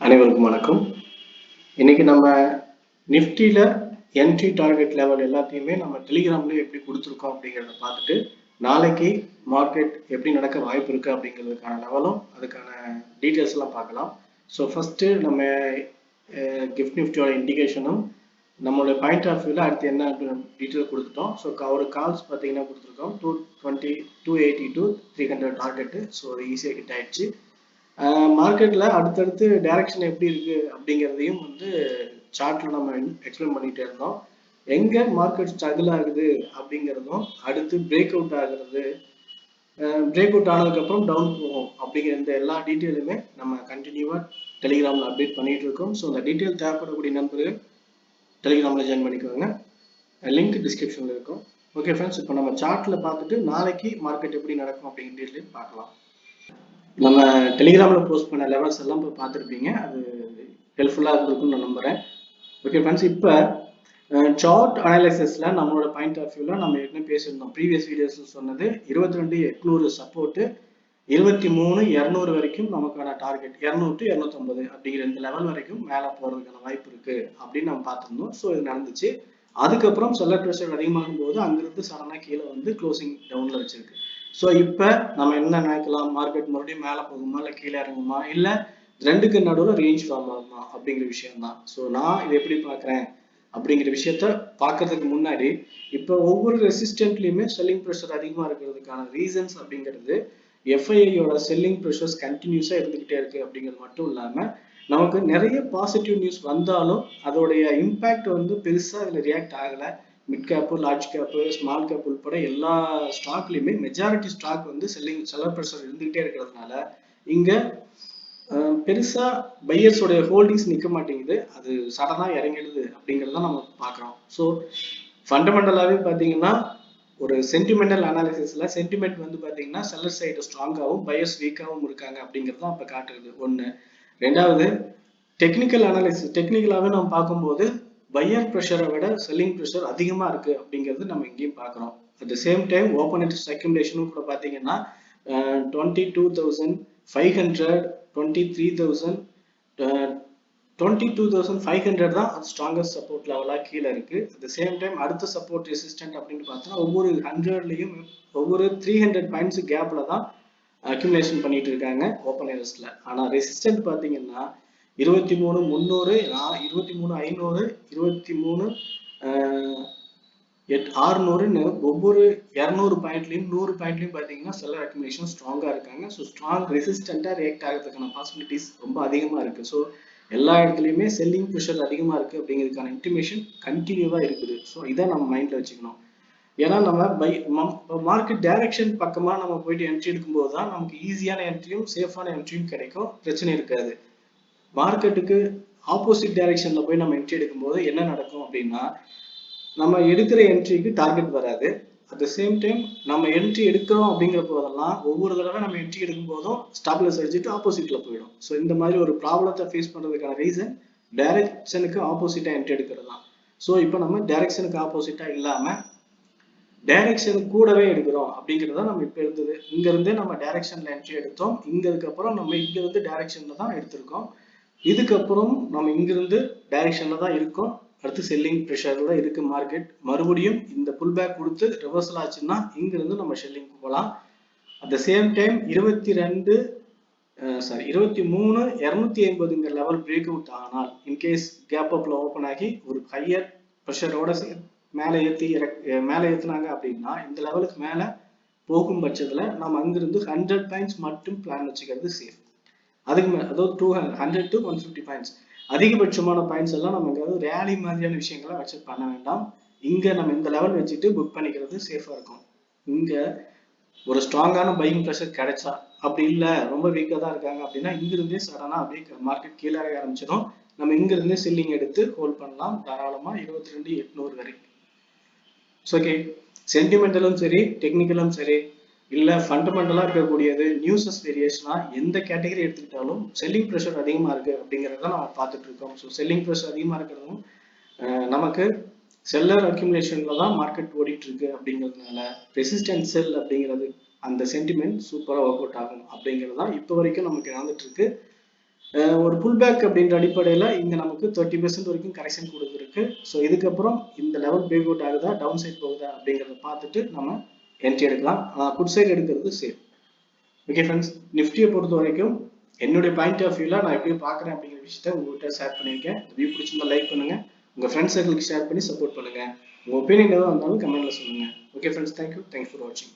அனைவருக்கும் வணக்கம். இன்னைக்கு நம்ம நிஃப்டியில் என்ட்ரி டார்கெட் லெவல் எல்லாத்தையுமே நம்ம டெலிகிராம்ல எப்படி கொடுத்துருக்கோம் அப்படிங்கிறத பார்த்துட்டு நாளைக்கு மார்க்கெட் எப்படி நடக்க வாய்ப்பு இருக்குது அப்படிங்கிறதுக்கான லெவலும் அதுக்கான டீட்டெயில்ஸ் எல்லாம் பார்க்கலாம். ஸோ ஃபஸ்ட்டு நம்ம கிஃப்ட் நிஃப்டியோட இண்டிகேஷனும் நம்மளோட பாயிண்ட் ஆஃப் வியூவில் அடுத்து என்ன டீட்டெயில் கொடுத்துட்டோம். ஸோ ஒரு கால்ஸ் பார்த்தீங்கன்னா கொடுத்துருக்கோம் 220 280 to 300 டார்கெட்டு. ஸோ அது ஈஸியாக ஹிட் ஆயிடுச்சு. மார்க்கெட்டில் அடுத்தடுத்து டைரக்ஷன் எப்படி இருக்குது அப்படிங்கிறதையும் சார்ட்டில் நம்ம எக்ஸ்பிளைன் பண்ணிகிட்டே இருந்தோம். எங்கே மார்க்கெட் ஸ்ட்ரகிள் ஆகுது அப்படிங்கிறதும் அடுத்து பிரேக் அவுட் ஆகுறது, பிரேக் அவுட் ஆனதுக்கப்புறம் டவுன் போகும் அப்படிங்கிற இந்த எல்லா டீட்டெயிலுமே நம்ம கண்டினியூவாக டெலிகிராமில் அப்டேட் பண்ணிகிட்டு இருக்கோம். ஸோ அந்த டீட்டெயில் தேவைப்படக்கூடிய நண்பர்கள் டெலிகிராமில் ஜாயின் பண்ணிக்கோங்க. லிங்க் டிஸ்கிரிப்ஷனில் இருக்கும். ஓகே ஃப்ரெண்ட்ஸ், இப்போ நம்ம சார்ட்டில் பார்த்துட்டு நாளைக்கு மார்க்கெட் எப்படி நடக்கும் அப்படிங்கிற டீட்டெயில் பார்க்கலாம். நம்ம டெலிகிராமில் போஸ்ட் பண்ண லெவல்ஸ் எல்லாம் இப்போ பார்த்துருப்பீங்க. அது ஹெல்ப்ஃபுல்லாக இருக்கும்னு நான் நம்புகிறேன். ஓகே ஃப்ரெண்ட்ஸ், இப்போ சார்ட் அனாலிசிஸில் நம்மளோட பாயிண்ட் ஆஃப் வியூவில் நம்ம ஏற்கனவே பேசியிருந்தோம். ப்ரீவியஸ் வீடியோஸ் சொன்னது 22,800 சப்போர்ட்டு, 23,200 வரைக்கும் நமக்கான டார்கெட் 200 to 250 அப்படிங்கிற இந்த லெவல் வரைக்கும் மேலே போகிறதுக்கான வாய்ப்பு இருக்குது அப்படின்னு நம்ம பார்த்துருந்தோம். ஸோ இது நடந்துச்சு. அதுக்கப்புறம் செல்லர் ப்ரெஷர் அதிகமாகும் போது அங்கிருந்து சடனாக கீழே க்ளோசிங் டவுனில் வச்சிருக்கு. ஸோ இப்போ நம்ம என்ன நினைக்கலாம், மார்க்கெட் மறுபடியும் மேலே போகுமா இல்லை கீழே இறங்குமா இல்லை ரெண்டுக்கு நடுவில் ரேஞ்ச் ஃபார்ம் ஆகுமா அப்படிங்கிற விஷயம் தான். ஸோ நான் இதை எப்படி பார்க்குறேன் அப்படிங்கிற விஷயத்த பார்க்கறதுக்கு முன்னாடி இப்போ ஒவ்வொரு ரெசிஸ்டன்ட்லையுமே செல்லிங் ப்ரெஷர் அதிகமாக இருக்கிறதுக்கான ரீசன்ஸ் அப்படிங்கிறது எஃப்ஐஐயோட செல்லிங் ப்ரெஷர்ஸ் கண்டினியூஸாக இருந்துக்கிட்டே இருக்குது அப்படிங்கிறது மட்டும் இல்லாமல் நமக்கு நிறைய பாசிட்டிவ் நியூஸ் வந்தாலும் அதோடைய இம்பேக்ட் பெருசாக அதில் ரியாக்ட் ஆகலை. Mid gap, large gap, small cap உட்பட எல்லா ஸ்டாக்லையுமே மெஜாரிட்டி ஸ்டாக் செல்லர் ப்ரெஷர் இருந்துகிட்டே இருக்கிறதுனால இங்கே பெருசா பையர்ஸோடைய ஹோல்டிங்ஸ் நிற்க மாட்டேங்குது. அது சடனாக இறங்கிடுது அப்படிங்கிறத நம்ம பார்க்குறோம். ஸோ ஃபண்டமெண்டலாகவே பார்த்தீங்கன்னா ஒரு சென்டிமெண்டல் அனாலிசிஸில் சென்டிமெண்ட் பார்த்தீங்கன்னா செல்லர் சைடு ஸ்ட்ராங்காகவும் பையர்ஸ் வீக்காகவும் இருக்காங்க அப்படிங்கிறது தான் இப்போ காட்டுறது ஒன்று. ரெண்டாவது டெக்னிக்கல் அனாலிசிஸ், டெக்னிக்கலாகவே நம்ம பார்க்கும்போது பையர் ப்ரெஷரை விட செல்லிங் ப்ரெஷர் அதிகமாக இருக்குது அப்படிங்கிறது நம்ம இங்கேயும் பார்க்குறோம். At the same time open interest அக்யூமுலேஷனும் கூட பார்த்தீங்கன்னா 22,500, 23,000, 22,500 தான் ஸ்ட்ராங்கஸ்ட் சப்போர்ட் லெவலாக கீழே இருக்குது. அட் த சேம் டைம் அடுத்த சப்போர்ட் ரெசிஸ்டன்ட் அப்படின்னு பார்த்தோன்னா ஒவ்வொரு 100லையும் ஒவ்வொரு 300 பாயிண்ட்ஸ் கேப்பில் தான் அக்யூமுலேஷன் பண்ணிட்டு இருக்காங்க ஓப்பன் இன்ட்ரெஸ்ட்டில். ஆனால் ரெசிஸ்டன்ட் பார்த்தீங்கன்னா 23,300, 23,500, 23,600ன்னு ஒவ்வொரு 200 பாயிண்ட்லையும் 100 பாயிண்ட்லையும் பார்த்தீங்கன்னா செல்லர் அக்யூமுலேஷன் ஸ்ட்ராங்காக இருக்காங்க. ஸோ ஸ்ட்ராங் ரெசிஸ்டண்ட்டாக ரியாக்ட் ஆகிறதுக்கான பாசிபிலிட்டிஸ் ரொம்ப அதிகமாக இருக்குது. ஸோ எல்லா இடத்துலையுமே செல்லிங் ப்ரெஷர் அதிகமாக இருக்குது அப்படிங்கிறதுக்கான இன்டிமேஷன் கண்டினியூவாக இருக்குது. ஸோ இதை நம்ம மைண்டில் வச்சுக்கணும். ஏன்னா நம்ம மார்க்கெட் டைரக்ஷன் பக்கமாக நம்ம போயிட்டு என்ட்ரி எடுக்கும்போது தான் நமக்கு ஈஸியான என்ட்ரியும் சேஃபான என்ட்ரியும் கிடைக்கும், பிரச்சனை இருக்காது. மார்க்கெட்டுக்கு ஆப்போசிட் டைரக்ஷன்ல போய் நம்ம என்ட்ரி எடுக்கும்போது என்ன நடக்கும் அப்படின்னா நம்ம எடுக்கிற என்ட்ரிக்கு டார்கெட் வராது. அட் த சேம் டைம் நம்ம என்ட்ரி எடுக்கிறோம் அப்படிங்கிற போதெல்லாம் ஒவ்வொரு தடவை நம்ம என்ட்ரி எடுக்கும் போதும் ஸ்டாப்லஸ் அடிச்சுட்டு ஆப்போசிட்ல போயிடும். ஸோ இந்த மாதிரி ஒரு ப்ராப்ளத்தை ஃபேஸ் பண்றதுக்கான ரீசன் டைரக்ஷனுக்கு ஆப்போசிட்டா என்ட்ரி எடுக்கிறது தான். ஸோ இப்போ நம்ம டைரக்ஷனுக்கு ஆப்போசிட்டா இல்லாம டைரக்ஷன் கூடவே எடுக்கிறோம் அப்படிங்கிறத நம்ம இப்போ இருந்தது இங்க இருந்தே நம்ம டைரக்ஷன்ல என்ட்ரி எடுத்தோம். அதுக்கப்புறம் நம்ம இங்க இருந்து டைரக்ஷன்ல தான் எடுத்திருக்கோம். இதுக்கப்புறம் நம்ம இங்கிருந்து டைரக்ஷன்ல தான் இருக்கோம். அடுத்து செல்லிங் ப்ரெஷர்ல தான் இருக்கு மார்க்கெட். மறுபடியும் இந்த புல் பேக் கொடுத்து ரிவர்சல் ஆச்சுன்னா இங்கிருந்து நம்ம செல்லிங் போகலாம். At the same time 23,250 level break out ஆனால் இன்கேஸ் கேப் அப்ல ஓப்பன் ஆகி ஒரு ஹையர் ப்ரெஷரோட மேலே ஏத்துனாங்க அப்படின்னா இந்த லெவலுக்கு மேல போகும் பட்சத்துல நம்ம அங்கிருந்து 100 பாயிண்ட்ஸ் மட்டும் பிளான் வச்சுக்கிறது சேஃப். அதுக்கு மேல அதாவது 100 to 150 பாயிண்ட்ஸ் அதிகபட்சமான பாயிண்ட்ஸ் எல்லாம் நம்ம எங்காவது ரேலி மாதிரியான விஷயங்களை வச்சு பண்ண வேண்டாம். இங்க நம்ம இந்த லெவல் வச்சுட்டு புக் பண்ணிக்கிறது சேஃபா இருக்கும். இங்க ஒரு ஸ்ட்ராங்கான பையிங் ப்ரெஷர் கிடைச்சா, அப்படி இல்லை ரொம்ப வீக்காக தான் இருக்காங்க அப்படின்னா இங்கிருந்தே சடனா அப்படியே மார்க்கெட் கீழே ஆரம்பிச்சிடும். நம்ம இங்கிருந்தே செல்லிங் எடுத்து ஹோல்ட் பண்ணலாம் தாராளமா 22,800 வரைக்கும். ஓகே, சென்டிமெண்டலும் சரி டெக்னிக்கலும் சரி இல்லை ஃபண்டமெண்டலாக இருக்கக்கூடியது நியூஸஸ் வேரியேஷனா எந்த கேட்டகரி எடுத்துக்கிட்டாலும் செல்லிங் ப்ரெஷர் அதிகமாக இருக்குது அப்படிங்கிறத நம்ம பார்த்துட்டு இருக்கோம். ஸோ செல்லிங் ப்ரெஷர் அதிகமாக இருக்கிறதும் நமக்கு செல்லர் அக்யூமுலேஷனில் தான் மார்க்கெட் ஓடிட்டு இருக்கு அப்படிங்கிறதுனால ரெசிஸ்டன்ட் செல் அப்படிங்கிறது அந்த சென்டிமெண்ட் சூப்பராக ஒர்க் அவுட் ஆகும் அப்படிங்கிறது தான் இப்போ வரைக்கும் நமக்கு நடந்துட்டு இருக்கு. ஒரு புல் பேக் அப்படின்ற அடிப்படையில் இங்கே நமக்கு 30% வரைக்கும் கரெக்ஷன் கொடுத்துருக்கு. ஸோ இதுக்கப்புறம் இந்த லெவல் பிரேக் அவுட் ஆகுதா, டவுன் சைட் போகுதா அப்படிங்கிறத பார்த்துட்டு நம்ம என்ட்ரி எடுக்கலாம். புட் சைடு எடுக்கிறது சேஃப். ஓகே ஃப்ரெண்ட்ஸ், நிஃப்டியை பொறுத்த வரைக்கும் என்னுடைய பாயிண்ட் ஆஃப் வியூவில் நான் எப்படி பார்க்குறேன் அப்படிங்கிற விஷயத்த உங்கள்கிட்ட ஷேர் பண்ணியிருக்கேன். வியூ பிடிச்சிருந்தா லைக் பண்ணுங்கள், உங்கள் ஃப்ரெண்ட்ஸ் சர்க்கிளுக்கு ஷேர் பண்ணி சப்போர்ட் பண்ணுங்கள். உங்கள் ஒப்பீனியன் எதாவது வந்தாலும் கமெண்ட்டில் சொல்லுங்கள். ஓகே ஃப்ரெண்ட்ஸ், தேங்க்யூ ஃபார் வாட்சிங்.